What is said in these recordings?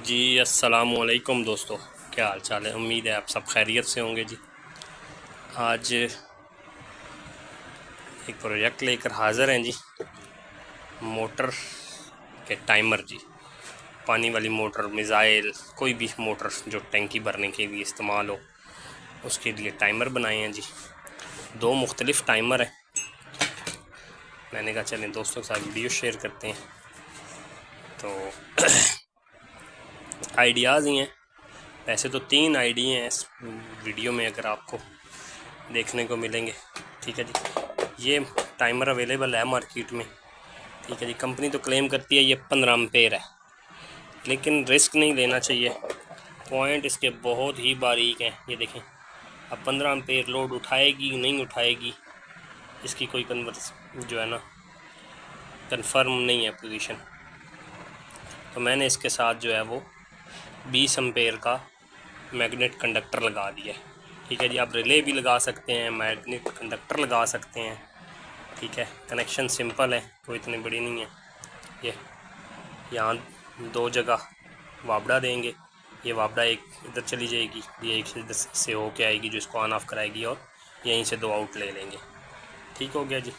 जी अस्सलामुअलैकुम दोस्तों, क्या हाल चाल है। उम्मीद है आप सब खैरियत से होंगे जी। आज एक प्रोजेक्ट लेकर हाज़िर हैं जी। मोटर के टाइमर जी, पानी वाली मोटर, मिज़ाइल, कोई भी मोटर जो टैंकी भरने के लिए इस्तेमाल हो उसके लिए टाइमर बनाए हैं जी। दो मुख्तलिफ़ टाइमर हैं। मैंने कहा चलें दोस्तों के साथ वीडियो शेयर करते हैं। तो आइडियाज़ ही हैं, वैसे तो 3 आइडिया हैं इस वीडियो में, अगर आपको देखने को मिलेंगे। ठीक है जी, ये टाइमर अवेलेबल है मार्केट में। ठीक है जी, कंपनी तो क्लेम करती है ये 15 एम्पेयर है, लेकिन रिस्क नहीं लेना चाहिए। पॉइंट इसके बहुत ही बारीक हैं। ये देखें, अब 15 एम्पेयर लोड उठाएगी नहीं उठाएगी, इसकी कोई कन्वर्स जो है ना कंफर्म नहीं है पोजीशन। तो मैंने इसके साथ जो है वो 20 एम्पेयर का मैग्नेट कंडक्टर लगा दिया है। ठीक है जी, आप रिले भी लगा सकते हैं, मैग्नेट कंडक्टर लगा सकते हैं। ठीक है, कनेक्शन सिंपल है, कोई इतनी बड़ी नहीं है। ये यहाँ 2 जगह वापड़ा देंगे। ये वापड़ा एक इधर चली जाएगी, ये एक इधर से होके आएगी जो इसको ऑन ऑफ कराएगी, और यहीं से 2 आउट ले लेंगे। ठीक हो गया जी,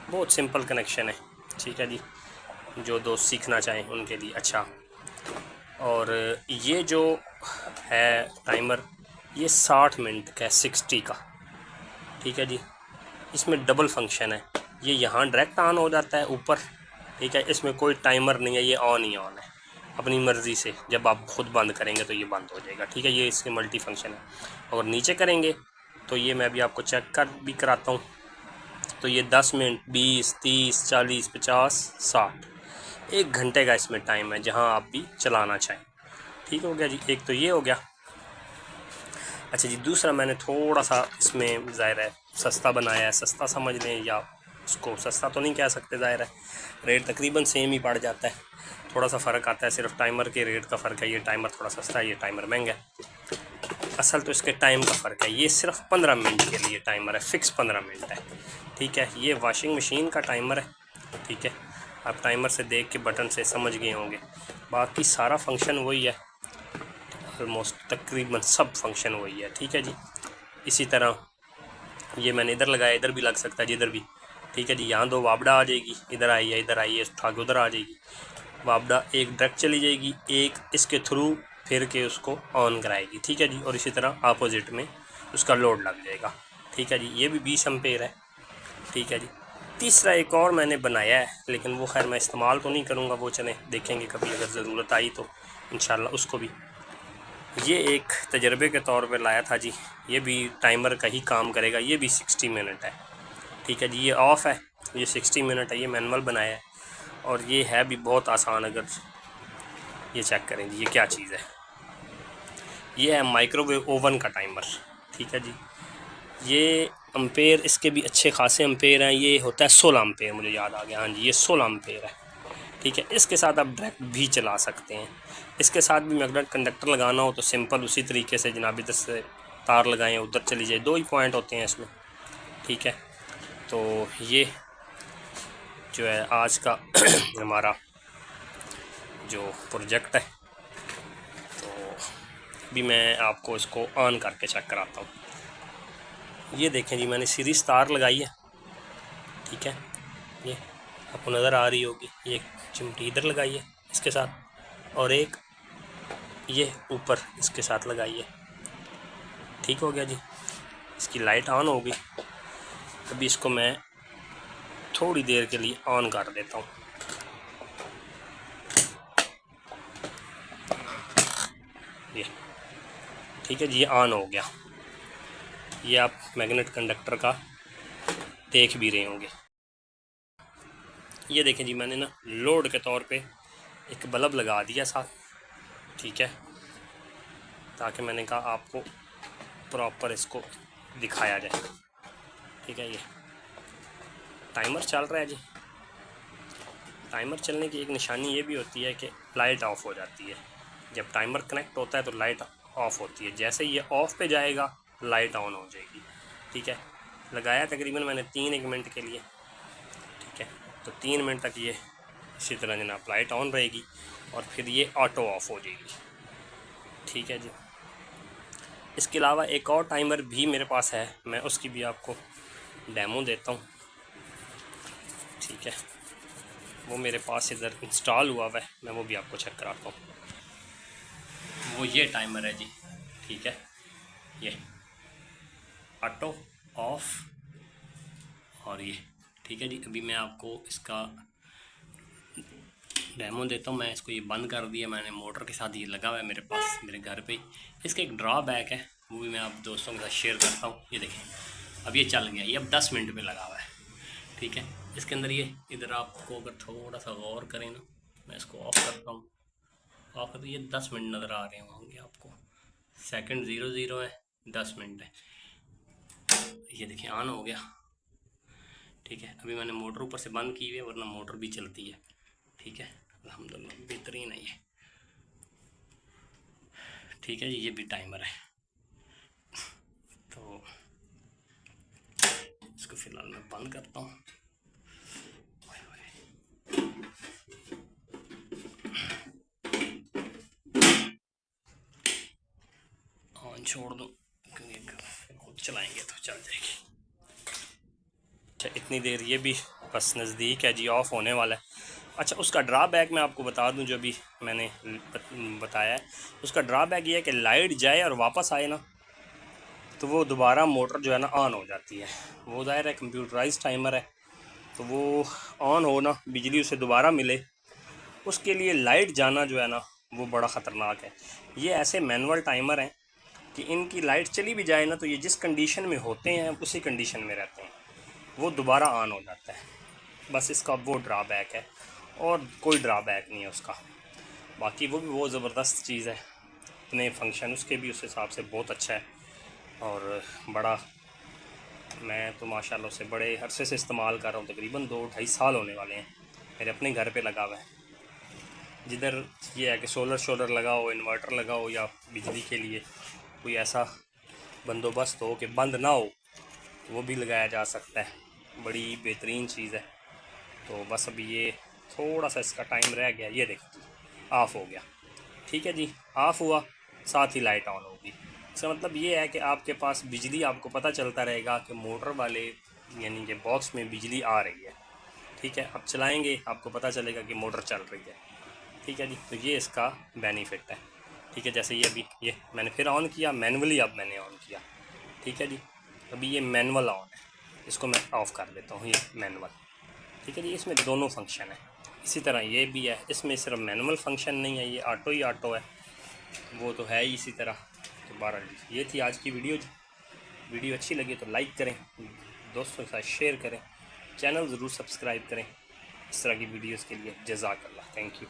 बहुत सिंपल कनेक्शन है। ठीक है जी, जो दोस्त सीखना चाहें उनके लिए अच्छा। और ये जो है टाइमर, ये 60 मिनट का है, 60 का। ठीक है जी, इसमें डबल फंक्शन है। ये यहाँ डायरेक्ट ऑन हो जाता है ऊपर। ठीक है, इसमें कोई टाइमर नहीं है, ये ऑन ही ऑन है अपनी मर्ज़ी से। जब आप खुद बंद करेंगे तो ये बंद हो जाएगा। ठीक है, ये इसके मल्टी फंक्शन है। और नीचे करेंगे तो ये मैं अभी आपको चेक कर भी कराता हूँ। तो ये 10 मिनट, 20, 30, 40, 50, 60, 1 घंटे का इसमें टाइम है, जहाँ आप भी चलाना चाहें। ठीक हो गया जी, एक तो ये हो गया। अच्छा जी, दूसरा मैंने थोड़ा सा इसमें ज़ाहिर है सस्ता बनाया है। सस्ता समझ लें, या उसको सस्ता तो नहीं कह सकते, ज़ाहिर है रेट तकरीबन सेम ही पड़ जाता है। थोड़ा सा फ़र्क आता है, सिर्फ टाइमर के रेट का फ़र्क है। ये टाइमर थोड़ा सस्ता है, ये टाइमर महंगा है। असल तो इसके टाइम का फ़र्क है। ये सिर्फ 15 मिनट के लिए टाइमर है, फ़िक्स 15 मिनट है। ठीक है, ये वॉशिंग मशीन का टाइमर है। ठीक है, आप टाइमर से देख के बटन से समझ गए होंगे। बाकी सारा फंक्शन वही है, ऑलमोस्ट तकरीबन सब फंक्शन वही है। ठीक है जी, इसी तरह ये मैंने इधर लगाया, इधर भी लग सकता है, जिधर भी। ठीक है जी, यहाँ 2 वापड़ा आ जाएगी, इधर आई है, इधर आई है, उठा के उधर आ जाएगी। वापड़ा एक डायरेक्ट चली जाएगी, एक इसके थ्रू फिर के उसको ऑन कराएगी। ठीक है जी, और इसी तरह अपोजिट में उसका लोड लग जाएगा। ठीक है जी, ये भी 20 एम्पेयर है। ठीक है जी, तीसरा एक और मैंने बनाया है, लेकिन वो खैर मैं इस्तेमाल तो नहीं करूँगा, वो चलें देखेंगे कभी अगर ज़रूरत आई तो इंशाल्लाह उसको भी। ये एक तजर्बे के तौर पे लाया था जी। ये भी टाइमर का ही काम करेगा, ये भी 60 मिनट है। ठीक है जी, ये ऑफ़ है, ये 60 मिनट है, ये मैनुअल बनाया है। और ये है भी बहुत आसान। अगर ये चेक करें जी, ये क्या चीज़ है। ये है माइक्रोवेव ओवन का टाइमर। ठीक है जी, ये एम्पेयर इसके भी अच्छे खासे एम्पेयर हैं। ये होता है 16 एम्पेयर, मुझे याद आ गया, हाँ जी, ये 16 एम्पेयर है। ठीक है, इसके साथ आप डायरेक्ट भी चला सकते हैं। इसके साथ भी मैग्नेट कंडक्टर लगाना हो तो सिंपल उसी तरीके से जनाब इधर से तार लगाएं, उधर चली जाए। 2 ही पॉइंट होते हैं इसमें। ठीक है, तो ये जो है आज का हमारा जो प्रोजेक्ट है, तो अभी मैं आपको इसको ऑन करके चेक कराता हूँ। ये देखें जी, मैंने सीरीज तार लगाई है। ठीक है, ये आपको नज़र आ रही होगी। ये एक चिमटी इधर लगाई है इसके साथ, और एक ये ऊपर इसके साथ लगाई है। ठीक हो गया जी, इसकी लाइट ऑन होगी। अभी इसको मैं थोड़ी देर के लिए ऑन कर देता हूँ। ये ठीक है जी, ये ऑन हो गया। ये आप मैग्नेट कंडक्टर का देख भी रहे होंगे। ये देखें जी, मैंने ना लोड के तौर पे एक बल्ब लगा दिया साथ। ठीक है, ताकि मैंने कहा आपको प्रॉपर इसको दिखाया जाए। ठीक है, ये टाइमर चल रहा है जी। टाइमर चलने की एक निशानी ये भी होती है कि लाइट ऑफ हो जाती है। जब टाइमर कनेक्ट होता है तो लाइट ऑफ होती है, जैसे ये ऑफ पे जाएगा लाइट ऑन हो जाएगी। ठीक है, लगाया तकरीबन मैंने 3 मिनट के लिए। ठीक है, तो 3 मिनट तक ये इसी तरह जनाब लाइट ऑन रहेगी और फिर ये ऑटो ऑफ हो जाएगी। ठीक है जी। इसके अलावा एक और टाइमर भी मेरे पास है, मैं उसकी भी आपको डेमो देता हूँ। ठीक है, वो मेरे पास इधर इंस्टॉल हुआ है, मैं वो भी आपको चेक कराता हूँ। वो ये टाइमर है जी। ठीक है, ये ऑटो ऑफ और ये। ठीक है जी, अभी मैं आपको इसका डेमो देता हूँ। मैं इसको ये बंद कर दिया, मैंने मोटर के साथ ये लगा हुआ है मेरे पास मेरे घर पे। इसका एक ड्रॉबैक है, वो भी मैं आप दोस्तों के साथ शेयर करता हूँ। ये देखें, अब ये चल गया, ये अब 10 मिनट पे लगा हुआ है। ठीक है, इसके अंदर ये इधर आपको अगर थोड़ा सा गौर करें ना, मैं इसको ऑफ करता हूँ, ऑफ करते ये 10 मिनट नज़र आ रहे होंगे आपको। सेकंड 00 है, 10 मिनट है। ये देखिए ऑन हो गया। ठीक है, अभी मैंने मोटर ऊपर से बंद की हुई है, वरना मोटर भी चलती है। ठीक है, अल्हम्दुलिल्लाह बेहतरीन है ये। ठीक है जी, ये भी टाइमर है। तो इसको फ़िलहाल मैं बंद करता हूँ। ऑन छोड़ दूँ क्योंकि खुद चलाएंगे तो चल जाएगी। अच्छा, इतनी देर ये भी बस नज़दीक है जी, ऑफ़ होने वाला है। अच्छा, उसका ड्रॉबैक मैं आपको बता दूं, जो भी मैंने बताया है, उसका ड्रॉबैक ये है कि लाइट जाए और वापस आए ना, तो वो दोबारा मोटर जो है ना ऑन हो जाती है। वो ज़ाहिर है कंप्यूटराइज टाइमर है, तो वो ऑन होना, बिजली उसे दोबारा मिले, उसके लिए लाइट जाना जो है ना वो बड़ा ख़तरनाक है। ये ऐसे मैनुअल टाइमर हैं कि इनकी लाइट चली भी जाए ना, तो ये जिस कंडीशन में होते हैं उसी कंडीशन में रहते हैं, वो दोबारा ऑन हो जाता है। बस इसका वो ड्रॉबैक है, और कोई ड्रॉबैक नहीं है उसका। बाकी वो भी बहुत ज़बरदस्त चीज़ है, अपने फंक्शन उसके भी उस हिसाब से बहुत अच्छा है। और बड़ा, मैं तो माशाल्लाह से बड़े अरसे से इस्तेमाल कर रहा हूँ, तकरीबन 2-2.5 साल होने वाले हैं। मेरे अपने घर पे लगा हुआ है। जिधर ये है कि सोलर शोलर लगाओ, इन्वर्टर लगाओ, या बिजली के लिए कोई ऐसा बंदोबस्त हो कि बंद ना हो, वो भी लगाया जा सकता है। बड़ी बेहतरीन चीज़ है। तो बस अभी ये थोड़ा सा इसका टाइम रह गया, ये देखिए ऑफ़ हो गया। ठीक है जी, ऑफ़ हुआ, साथ ही लाइट ऑन होगी। इसका मतलब ये है कि आपके पास बिजली, आपको पता चलता रहेगा कि मोटर वाले यानी कि बॉक्स में बिजली आ रही है। ठीक है, अब चलाएंगे आपको पता चलेगा कि मोटर चल रही है। ठीक है जी, तो ये इसका बेनिफिट है। ठीक है, जैसे ये अभी ये मैंने फिर ऑन किया मैनुअली, अब मैंने ऑन किया। ठीक है जी, अभी ये मैनुअल ऑन है, इसको मैं ऑफ़ कर देता हूँ, ये मैनुअल। ठीक है जी, इसमें दोनों फंक्शन है। इसी तरह ये भी है, इसमें सिर्फ मैनुअल फंक्शन नहीं है, ये ऑटो ही ऑटो है, वो तो है ही इसी तरह। तो बहरहाल ये थी आज की वीडियो जी। वीडियो अच्छी लगी तो लाइक करें, दोस्तों के साथ शेयर करें, चैनल ज़रूर सब्सक्राइब करें इस तरह की वीडियोस के लिए। जज़ाकल्लाह, थैंक यू।